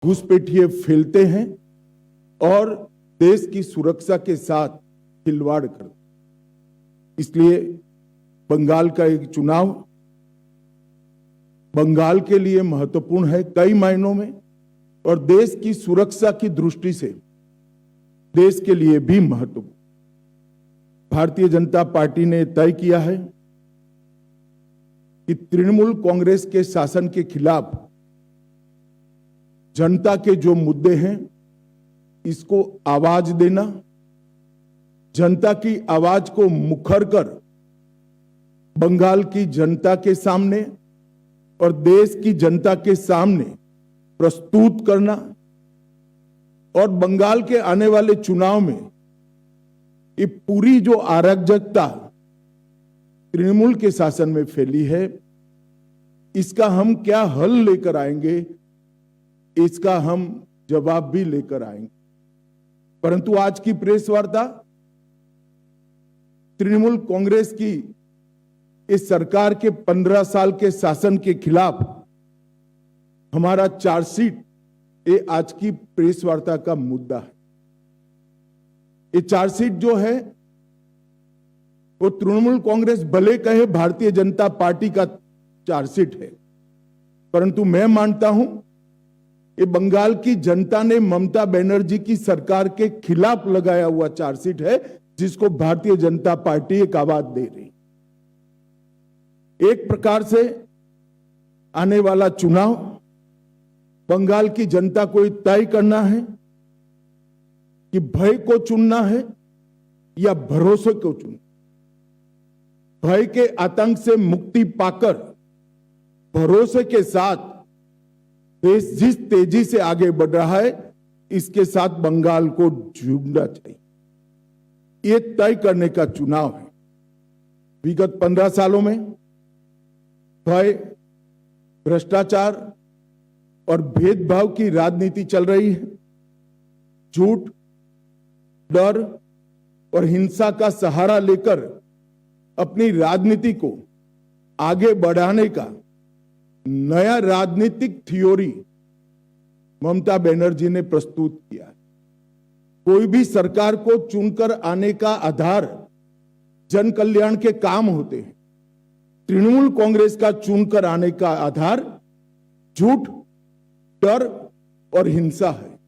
घुसपैठिए फैलते हैं और देश की सुरक्षा के साथ खिलवाड़ करते। इसलिए बंगाल का एक चुनाव बंगाल के लिए महत्वपूर्ण है कई मायनों में, और देश की सुरक्षा की दृष्टि से देश के लिए भी महत्वपूर्ण। भारतीय जनता पार्टी ने तय किया है कि तृणमूल कांग्रेस के शासन के खिलाफ जनता के जो मुद्दे हैं इसको आवाज देना, जनता की आवाज को मुखर कर बंगाल की जनता के सामने और देश की जनता के सामने प्रस्तुत करना, और बंगाल के आने वाले चुनाव में ये पूरी जो अराजकता तृणमूल के शासन में फैली है इसका हम क्या हल लेकर आएंगे, इसका हम जवाब भी लेकर आएंगे। परंतु आज की प्रेस वार्ता तृणमूल कांग्रेस की इस सरकार के 15 साल के शासन के खिलाफ हमारा चार्जशीट, ये आज की प्रेस वार्ता का मुद्दा है। ये चार्जशीट जो है वो तृणमूल कांग्रेस भले कहे भारतीय जनता पार्टी का चार्जशीट है, परंतु मैं मानता हूं ये बंगाल की जनता ने ममता बनर्जी की सरकार के खिलाफ लगाया हुआ चार्जशीट है, जिसको भारतीय जनता पार्टी एक आवाज दे रही। एक प्रकार से आने वाला चुनाव बंगाल की जनता को तय करना है कि भय को चुनना है या भरोसे को चुनना। भय के आतंक से मुक्ति पाकर भरोसे के साथ देश जिस तेजी से आगे बढ़ रहा है इसके साथ बंगाल को जुड़ना चाहिए। ये तय करने का चुनाव है। विगत 15 सालों में भय, भ्रष्टाचार और भेदभाव की राजनीति चल रही है। झूठ, डर और हिंसा का सहारा लेकर अपनी राजनीति को आगे बढ़ाने का नया राजनीतिक थ्योरी ममता बनर्जी ने प्रस्तुत किया है। कोई भी सरकार को चुनकर आने का आधार जन कल्याण के काम होते हैं। तृणमूल कांग्रेस का चुनकर आने का आधार झूठ, डर और हिंसा है।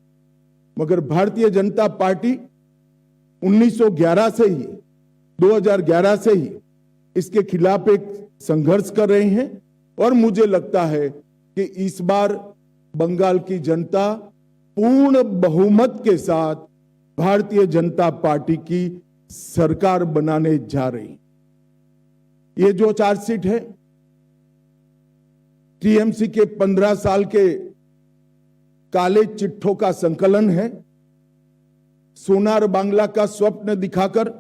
मगर भारतीय जनता पार्टी 2011 से ही इसके खिलाफ एक संघर्ष कर रहे हैं, और मुझे लगता है कि इस बार बंगाल की जनता पूर्ण बहुमत के साथ भारतीय जनता पार्टी की सरकार बनाने जा रही। ये जो चार्जशीट है टीएमसी के 15 साल के काले चिट्ठों का संकलन है। सोनार बांग्ला का स्वप्न दिखाकर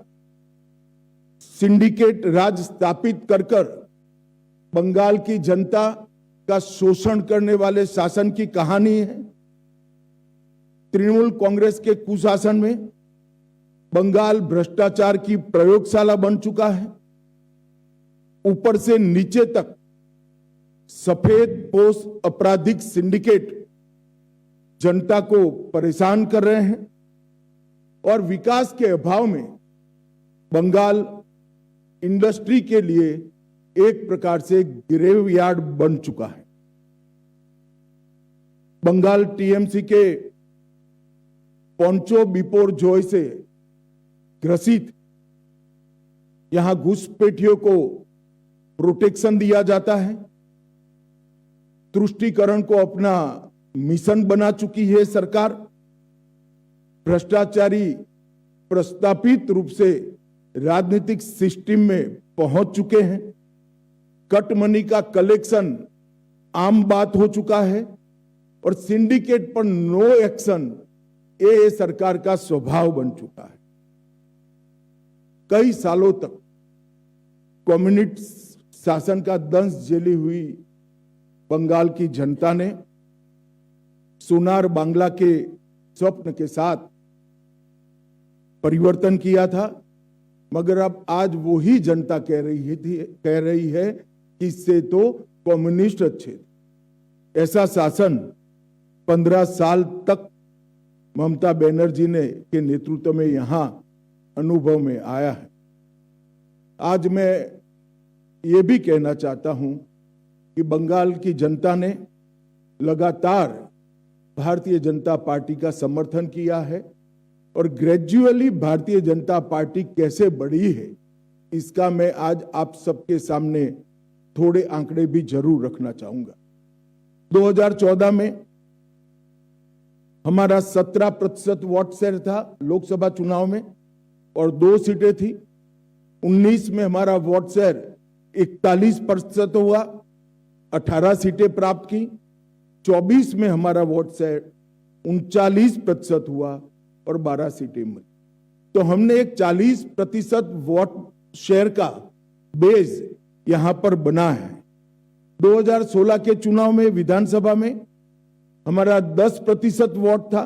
सिंडिकेट राज स्थापित कर बंगाल की जनता का शोषण करने वाले शासन की कहानी है। तृणमूल कांग्रेस के कुशासन में बंगाल भ्रष्टाचार की प्रयोगशाला बन चुका है। ऊपर से नीचे तक सफेद पोश आपराधिक सिंडिकेट जनता को परेशान कर रहे हैं, और विकास के अभाव में बंगाल इंडस्ट्री के लिए एक प्रकार से ग्रेवयार्ड बन चुका है। बंगाल टीएमसी के पोंचो बिपोर जॉय से ग्रसित, यहां घुसपैठियों को प्रोटेक्शन दिया जाता है। तुष्टीकरण को अपना मिशन बना चुकी है सरकार। भ्रष्टाचारी प्रस्तापित रूप से राजनीतिक सिस्टम में पहुंच चुके हैं। कट मनी का कलेक्शन आम बात हो चुका है, और सिंडिकेट पर नो एक्शन ये सरकार का स्वभाव बन चुका है। कई सालों तक कम्युनिस्ट शासन का दंश झेली हुई बंगाल की जनता ने सोनार बांग्ला के स्वप्न के साथ परिवर्तन किया था, मगर अब आज वही जनता कह रही है कि इससे तो कम्युनिस्ट अच्छे। ऐसा शासन 15 साल तक ममता बनर्जी ने के नेतृत्व में यहां अनुभव में आया है। आज मैं ये भी कहना चाहता हूं कि बंगाल की जनता ने लगातार भारतीय जनता पार्टी का समर्थन किया है और ग्रेजुअली भारतीय जनता पार्टी कैसे बढ़ी है इसका मैं आज आप सबके सामने थोड़े आंकड़े भी जरूर रखना चाहूंगा। 2014 में हमारा 17% वोट शेयर था लोकसभा चुनाव में और 2 सीटें थी। 19 में हमारा वोट शेयर 41% हुआ, 18 सीटें प्राप्त की। 24 में हमारा वोट शेयर 39% हुआ और 12 सीटें मिली। तो हमने एक 40% वोट शेयर का बेस यहां पर बना है। 2016 के चुनाव में विधानसभा में हमारा 10% वोट था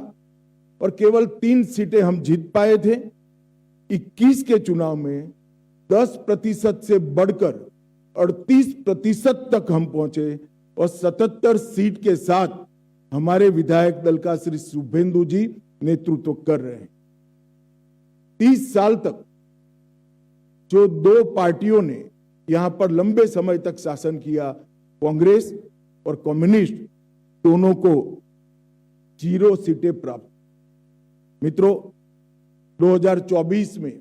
और केवल 3 सीटें हम जीत पाए थे। 21 के चुनाव में 10% से बढ़कर 38% तक हम पहुंचे और 77 सीट के साथ हमारे विधायक दल का श्री शुभेंदु जी नेतृत्व कर रहे हैं। 30 साल तक जो 2 पार्टियों ने यहां पर लंबे समय तक शासन किया, कांग्रेस और कम्युनिस्ट, दोनों को 0 सीटें प्राप्त। मित्रों, 2024 में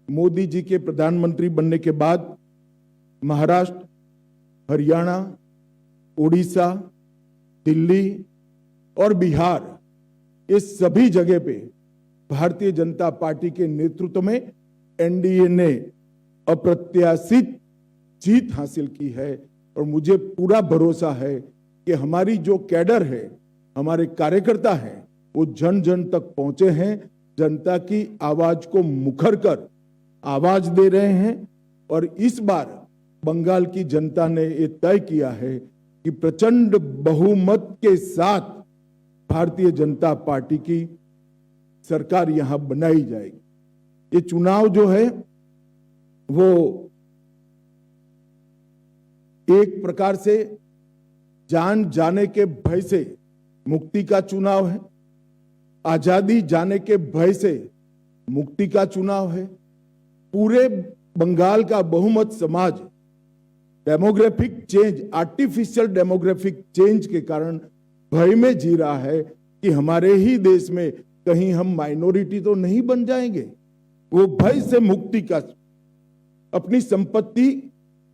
मोदी जी के प्रधानमंत्री बनने के बाद महाराष्ट्र, हरियाणा, उड़ीसा, दिल्ली और बिहार, ये सभी जगह पे भारतीय जनता पार्टी के नेतृत्व में एनडीए ने अप्रत्याशित जीत हासिल की है और मुझे पूरा भरोसा है कि हमारी जो कैडर है, हमारे कार्यकर्ता हैं, वो जन जन तक पहुंचे हैं, जनता की आवाज को मुखर कर आवाज दे रहे हैं। और इस बार बंगाल की जनता ने ये तय किया है कि प्रचंड बहुमत के साथ भारतीय जनता पार्टी की सरकार यहां बनाई जाएगी। ये चुनाव जो है वो एक प्रकार से जान जाने के भय से मुक्ति का चुनाव है, आजादी जाने के भय से मुक्ति का चुनाव है। पूरे बंगाल का बहुमत समाज demographic change, artificial demographic change के कारण भय में जी रहा है कि हमारे ही देश में कहीं हम माइनॉरिटी तो नहीं बन जाएंगे। वो भय से मुक्ति का, अपनी संपत्ति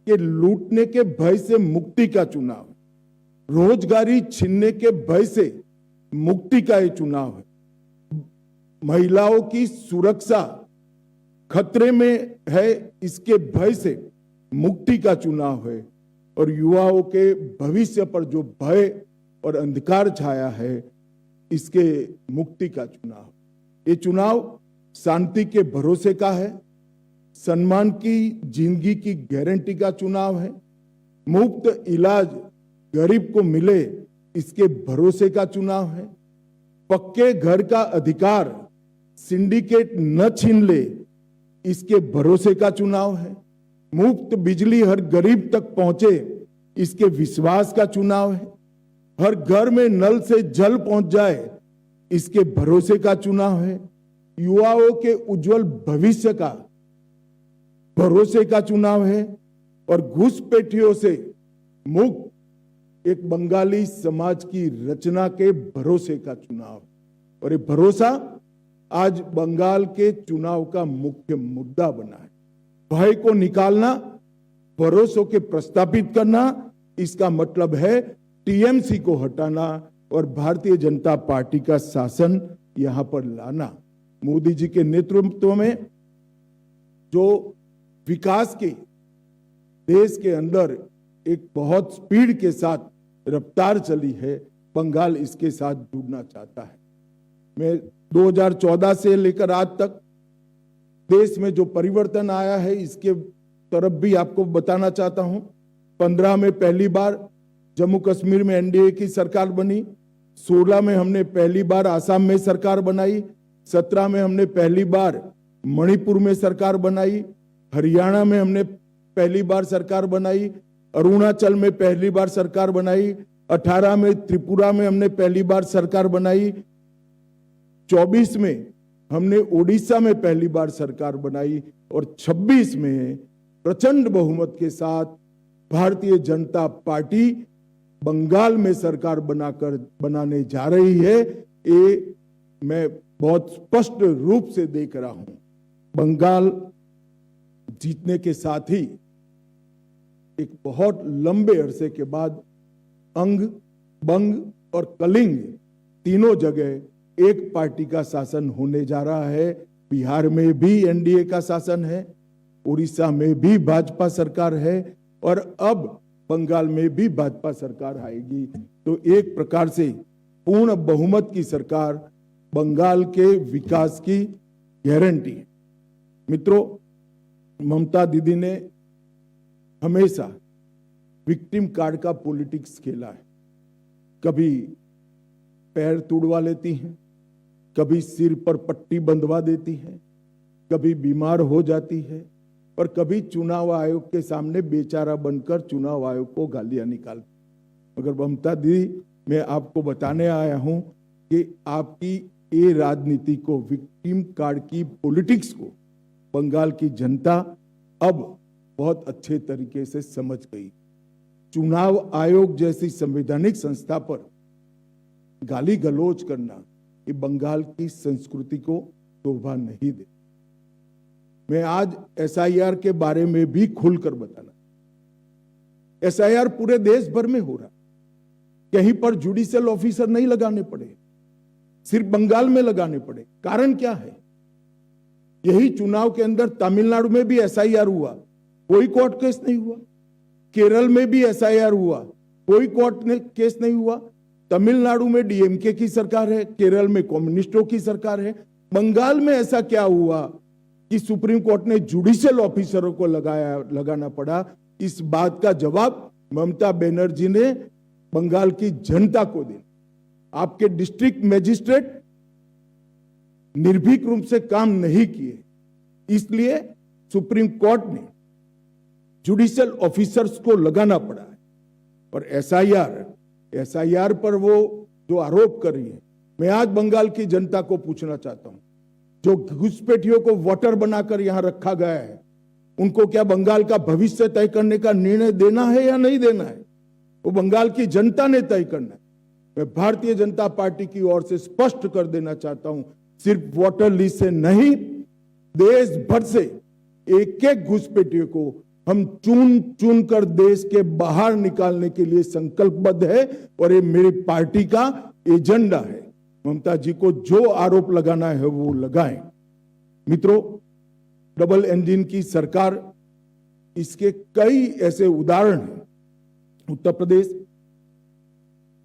के लूटने के भय से मुक्ति का चुनाव है, रोजगारी छीनने के भय से मुक्ति का ये चुनाव है, महिलाओं की सुरक्षा खतरे में है इसके भय से मुक्ति का चुनाव है और युवाओं के भविष्य पर जो भय और अंधकार छाया है इसके मुक्ति का चुनाव। ये चुनाव शांति के भरोसे का है, सम्मान की जिंदगी की गारंटी का चुनाव है, मुफ्त इलाज गरीब को मिले इसके भरोसे का चुनाव है, पक्के घर का अधिकार सिंडिकेट न छीन ले इसके भरोसे का चुनाव है, मुफ्त बिजली हर गरीब तक पहुंचे इसके विश्वास का चुनाव है, हर घर में नल से जल पहुंच जाए इसके भरोसे का चुनाव है, युवाओं के उज्जवल भविष्य का भरोसे का चुनाव है और घुसपैठियों से मुक्त एक बंगाली समाज की रचना के भरोसे का चुनाव। और ये भरोसा आज बंगाल के चुनाव का मुख्य मुद्दा बना है। भय को निकालना, भरोसों के प्रस्तापित करना, इसका मतलब है टीएमसी को हटाना और भारतीय जनता पार्टी का शासन यहां पर लाना। मोदी जी के नेतृत्व में जो विकास की देश के अंदर एक बहुत स्पीड के साथ रफ्तार चली है, बंगाल इसके साथ जुड़ना चाहता है। मैं 2014 से लेकर आज तक देश में जो परिवर्तन आया है इसके तरफ भी आपको बताना चाहता हूं। 15 में पहली बार जम्मू कश्मीर में एनडीए की सरकार बनी, 16 में हमने पहली बार आसाम में सरकार बनाई, 17 में हमने पहली बार मणिपुर में सरकार बनाई, हरियाणा में हमने पहली बार सरकार बनाई, अरुणाचल में पहली बार सरकार बनाई, 18 में त्रिपुरा में हमने पहली बार सरकार बनाई, 24 में हमने ओडिशा में पहली बार सरकार बनाई और 26 में प्रचंड बहुमत के साथ भारतीय जनता पार्टी बंगाल में सरकार बनाने जा रही है। ये मैं बहुत स्पष्ट रूप से देख रहा हूं। बंगाल जीतने के साथ ही एक बहुत लंबे अरसे के बाद अंग, बंग और कलिंग तीनों जगह एक पार्टी का शासन होने जा रहा है। बिहार में भी एनडीए का शासन है, उड़ीसा में भी भाजपा सरकार है और अब बंगाल में भी भाजपा सरकार आएगी। तो एक प्रकार से पूर्ण बहुमत की सरकार बंगाल के विकास की गारंटी है। मित्रों, ममता दीदी ने हमेशा विक्टिम कार्ड का पॉलिटिक्स खेला है। कभी पैर तुड़वा लेती हैं, कभी सिर पर पट्टी बंधवा देती हैं, कभी बीमार हो जाती है और कभी चुनाव आयोग के सामने बेचारा बनकर चुनाव आयोग को गालियां निकालती। मगर ममता दीदी, मैं आपको बताने आया हूं कि आपकी ये राजनीति को, विक्टिम कार्ड की पॉलिटिक्स को बंगाल की जनता अब बहुत अच्छे तरीके से समझ गई। चुनाव आयोग जैसी संवैधानिक संस्था पर गाली गलौज करना ये बंगाल की संस्कृति को शोभा नहीं दे। मैं आज एसआईआर के बारे में भी खुलकर बताना, एसआईआर पूरे देश भर में हो रहा, कहीं पर जुडिशियल ऑफिसर नहीं लगाने पड़े, सिर्फ बंगाल में लगाने पड़े। कारण क्या है? यही चुनाव के अंदर तमिलनाडु में भी एसआईआर हुआ, कोई कोर्ट केस नहीं हुआ। केरल में भी एसआईआर हुआ, कोई कोर्ट केस नहीं हुआ। तमिलनाडु में डीएमके की सरकार है, केरल में कम्युनिस्टों की सरकार है। बंगाल में ऐसा क्या हुआ कि सुप्रीम कोर्ट ने जुडिशियल ऑफिसरों को लगाना पड़ा? इस बात का जवाब ममता बनर्जी ने बंगाल की जनता को दिया। आपके डिस्ट्रिक्ट मजिस्ट्रेट निर्भीक रूप से काम नहीं किए, इसलिए सुप्रीम कोर्ट ने जुडिशियल ऑफिसर्स को लगाना पड़ा है। और एसआईआर पर वो जो आरोप कर रही है, मैं आज बंगाल की जनता को पूछना चाहता हूं, जो घुसपैठियों को वोटर बनाकर यहां रखा गया है, उनको क्या बंगाल का भविष्य तय करने का निर्णय देना है या नहीं देना है? वो बंगाल की जनता ने तय करना है। मैं भारतीय जनता पार्टी की ओर से स्पष्ट कर देना चाहता हूं, सिर्फ वोटर लिस्ट से नहीं, देश भर से एक एक घुसपैठियों को हम चुन कर देश के बाहर निकालने के लिए संकल्पबद्ध है और ये मेरी पार्टी का एजेंडा है। ममता जी को जो आरोप लगाना है वो लगाएं। मित्रों, डबल इंजन की सरकार, इसके कई ऐसे उदाहरण हैं। उत्तर प्रदेश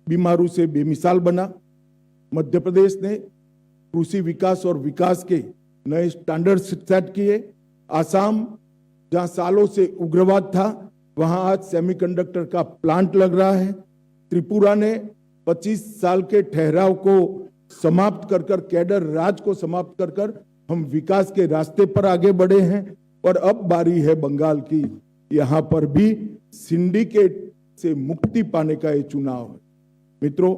बीमारू से बेमिसाल बना, मध्य प्रदेश ने कृषि विकास और विकास के नए स्टैंडर्ड सेट किए, आसाम जहां सालों से उग्रवाद था वहां आज सेमीकंडक्टर का प्लांट लग रहा है, त्रिपुरा ने 25 साल के ठहराव को समाप्त कर कैडर राज को समाप्त कर हम विकास के रास्ते पर आगे बढ़े हैं। और अब बारी है बंगाल की, यहां पर भी सिंडिकेट से मुक्ति पाने का ये चुनाव है। मित्रों,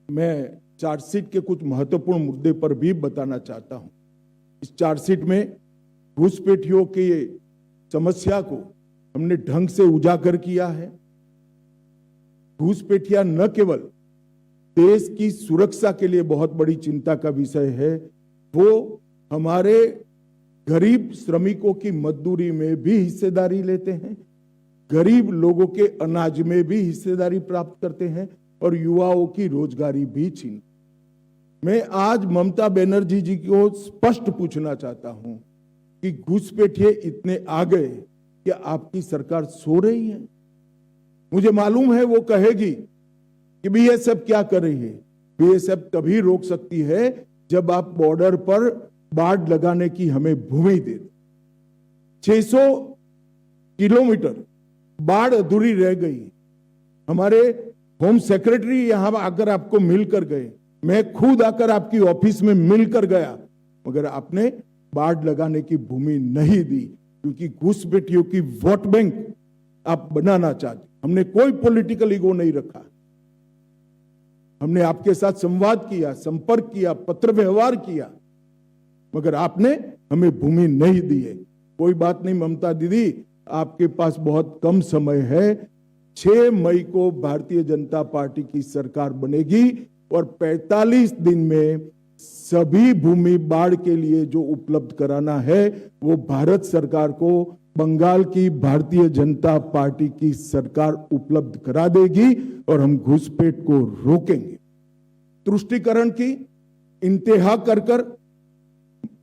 मैं चार्जशीट के कुछ महत्वपूर्ण मुद्दे पर भी बताना चाहता हूं। इस चार्जशीट में घुसपैठियों की समस्या को हमने ढंग से उजागर किया है। घुसपैठिया न केवल देश की सुरक्षा के लिए बहुत बड़ी चिंता का विषय है, वो हमारे गरीब श्रमिकों की मजदूरी में भी हिस्सेदारी लेते हैं, गरीब लोगों के अनाज में भी हिस्सेदारी प्राप्त करते हैं और युवाओं की रोजगारी भी छीन। मैं आज ममता बनर्जी जी को स्पष्ट पूछना चाहता हूं कि घुसपैठिए इतने आ गए कि आपकी सरकार सो रही है? मुझे मालूम है वो कहेगी कि बीएसएफ क्या कर रही है। बीएसएफ तभी रोक सकती है जब आप बॉर्डर पर बाड़ लगाने की हमें भूमि दे। 600 किलोमीटर बाढ़ अधूरी रह गई। हमारे होम सेक्रेटरी यहां आकर आपको मिलकर गए, मैं खुद आकर आपकी ऑफिस में मिलकर गया, मगर आपने बाढ़ लगाने की भूमि नहीं दी, क्योंकि घुसपैठियों की वोट बैंक आप बनाना चाहते। हमने कोई पॉलिटिकल ईगो नहीं रखा। हमने आपके साथ संवाद किया, संपर्क किया, पत्र व्यवहार किया, मगर आपने हमें भूमि नहीं दी है। कोई बात नहीं ममता दीदी, आपके पास बहुत कम समय है। 6 मई को भारतीय जनता पार्टी की सरकार बनेगी और 45 दिन में सभी भूमि बाढ़ के लिए जो उपलब्ध कराना है वो भारत सरकार को बंगाल की भारतीय जनता पार्टी की सरकार उपलब्ध करा देगी और हम घुसपैठ को रोकेंगे। तुष्टीकरण की इंतहा कर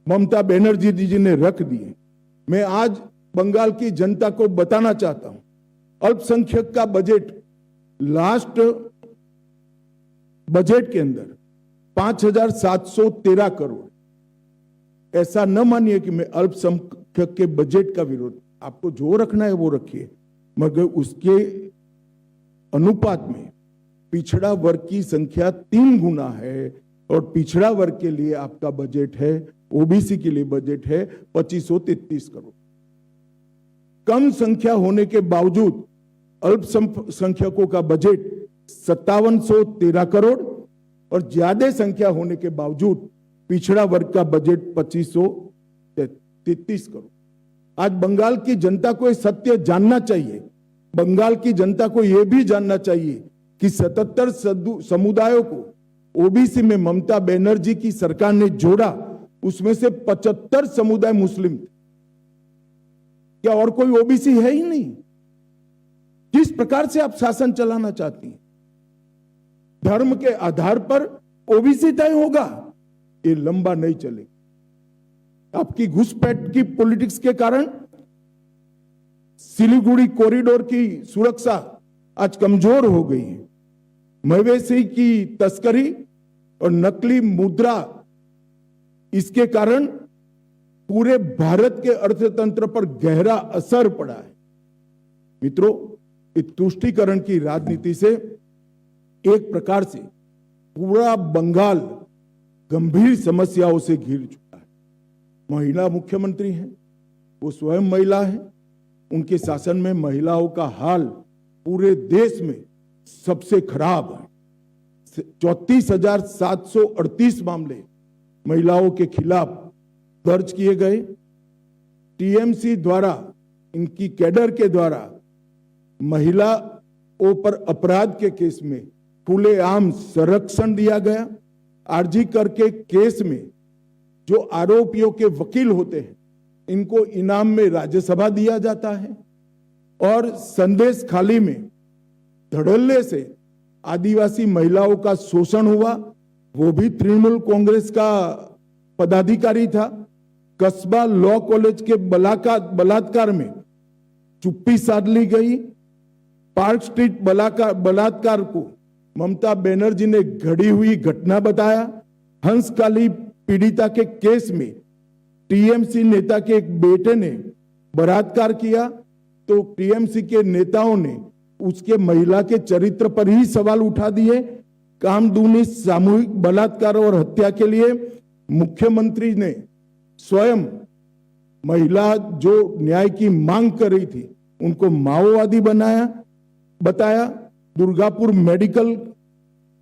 ममता बनर्जी जी ने रख दिए। मैं आज बंगाल की जनता को बताना चाहता हूं, अल्पसंख्यक का बजट लास्ट बजट के अंदर 5,713 करोड़। ऐसा न मानिए कि मैं अल्पसंख्यक के बजट का विरोध, आपको जो रखना है वो रखिए, मगर उसके अनुपात में पिछड़ा वर्ग की संख्या 3 गुना है और पिछड़ा वर्ग के लिए आपका बजट है, ओबीसी के लिए बजट है 2533 करोड़। कम संख्या होने के बावजूद अल्पसंख्यकों का बजट 5713 करोड़ और ज्यादा संख्या होने के बावजूद पिछड़ा वर्ग का बजट 2533 करोड़। आज बंगाल की जनता को यह सत्य जानना चाहिए। बंगाल की जनता को यह भी जानना चाहिए कि 77 समुदायों को ओबीसी में ममता बनर्जी की सरकार ने जोड़ा, उसमें से 75 समुदाय मुस्लिम थे। क्या और कोई ओबीसी है ही नहीं? किस प्रकार से आप शासन चलाना चाहती हैं? धर्म के आधार पर ओबीसी तय होगा, ये लंबा नहीं चलेगा। आपकी घुसपैठ की पॉलिटिक्स के कारण सिलीगुड़ी कॉरिडोर की सुरक्षा आज कमजोर हो गई है। मवेशी की तस्करी और नकली मुद्रा, इसके कारण पूरे भारत के अर्थतंत्र पर गहरा असर पड़ा है। मित्रों, इस तुष्टीकरण की राजनीति से एक प्रकार से पूरा बंगाल गंभीर समस्याओं से घिर चुका है। महिला मुख्यमंत्री हैं, वो स्वयं महिला है। उनके शासन में महिलाओं का हाल पूरे देश में सबसे खराब है। 34,738 मामले महिलाओं के खिलाफ दर्ज किए गए। टीएमसी द्वारा, इनकी कैडर के द्वारा महिलाओं पर अपराध के केस में खुलेआम संरक्षण दिया गया। आरजी कर के केस में जो आरोपियों के वकील होते हैं, इनको इनाम में राज्यसभा दिया जाता है। और संदेश खाली में धड़ल्ले से आदिवासी महिलाओं का शोषण हुआ, वो भी तृणमूल कांग्रेस का पदाधिकारी था। कस्बा लॉ कॉलेज के बलात्कार में चुप्पी साध ली गई। पार्क स्ट्रीट बलात्कार को ममता बनर्जी ने घड़ी हुई घटना बताया। हंसकाली पीड़िता के केस में टीएमसी नेता के एक बेटे ने बलात्कार किया तो टीएमसी के नेताओं ने उसके महिला के चरित्र पर ही सवाल उठा दिए। कामदूनी सामूहिक बलात्कार और हत्या के लिए मुख्यमंत्री ने स्वयं महिला जो न्याय की मांग कर रही थी उनको माओवादी बताया। दुर्गापुर मेडिकल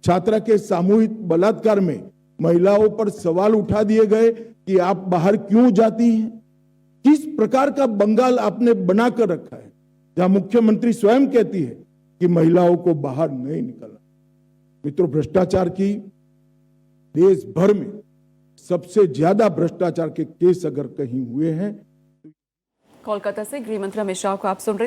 छात्रा के सामूहिक बलात्कार में महिलाओं पर सवाल उठा दिए गए कि आप बाहर क्यों जाती हैं। किस प्रकार का बंगाल आपने बनाकर रखा है, जहां मुख्यमंत्री स्वयं कहती है कि महिलाओं को बाहर नहीं निकलना। मित्रों, भ्रष्टाचार की देश भर में सबसे ज्यादा भ्रष्टाचार के केस अगर कहीं हुए हैं। कोलकाता से गृह मंत्री अमित शाह को आप सुन रहे